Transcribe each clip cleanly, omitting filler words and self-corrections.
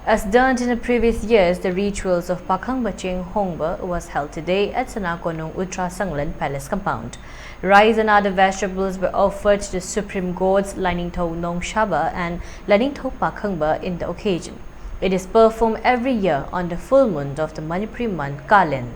As done in the previous years, the rituals of Phakhangba Cheng Hongba was held today at Sanakonung Uttrasanglen Palace compound. Rice and other vegetables were offered to the supreme gods Laningthau Shaba and Laningthau Phakhangba in the occasion. It is performed every year on the full moon of the Manipuri month Kalen.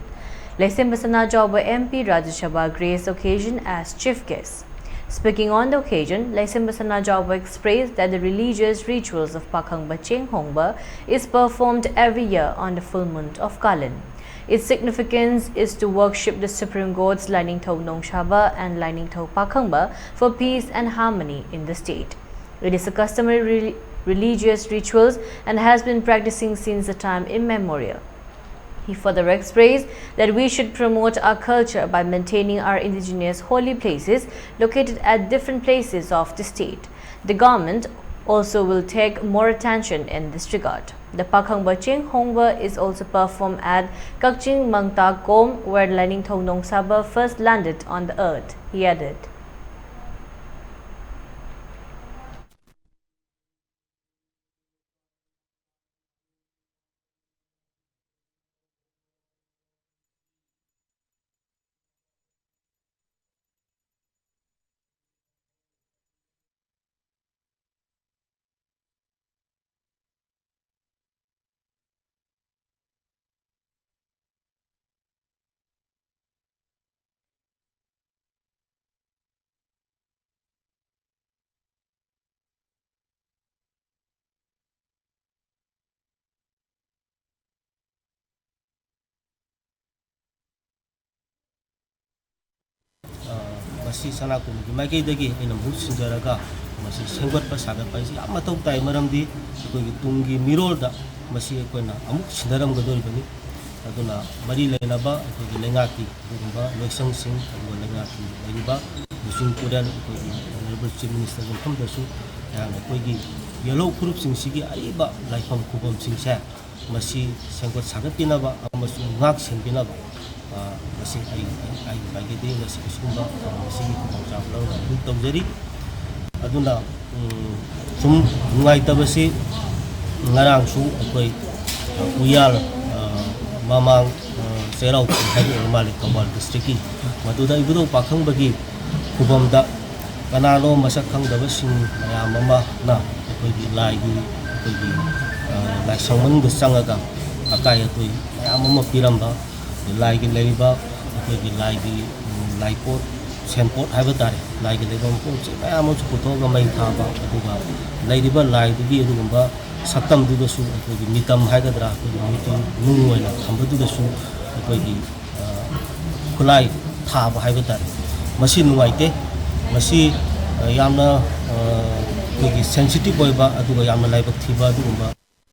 Lesemba Joba MP Rajya Sabha graced the occasion as chief guest. Speaking on the occasion, Lesemba Joba expressed that the religious rituals of Phakhangba Cheng Hongba is performed every year on the full moon of Kalen. Its significance is to worship the supreme gods Laningthau Shaba and Laningthau Phakhangba for peace and harmony in the state. It is a customary religious rituals and has been practicing since the time immemorial. He further expressed that we should promote our culture by maintaining our indigenous holy places located at different places of the state. The government also will take more attention in this regard. The Phakhangba Cheng Hongba is also performed at Kakching Mangta Kom, where Laningthau Saba first landed on the earth, he added. Masi Sanakonung ki maikei dagi ina mut sinjaraga masi sengwatpa sagatpa isi yam mathau tai maramdi aikogi tungi mirol da masi aikoina amuk sindaram gadoribani aduna mari leinaba aikogi lengaki gumba loisang sing aduga lengaki leriba musung kudan aikogi honorable chief minister gumthamdasu yang aikogi yellow group sing sigi aiba laifam kubam singsa masi sengwat sagatpinaba amasung ngak senpinaba masi ai bagede masi sumba masi jamlo tawjari aduna sum ngai tabasi ngarang su akoi uyal mamang serau hagi malik kawal district ki maduda ibudo Phakhangba kubamda kanalo masak khangdaba sing mayam ama na akoi gi lai gi akoi gi lai sangman gusangaga akai akoi mayam ama piramba lai gi leriba akoi lai gi lai pot sempot haiba tare lai gi lebam pot mayam ama photo ga mai thaba aduga leriba lai gi adugumba satam du su akoi gi mitam haigadra akoi mitam nungoina thambadu su akoi gi kulai thaba haiba tare masi nuaite masi yamna akoi gi sensitive oiba aduga yamna laibak thiba adugumba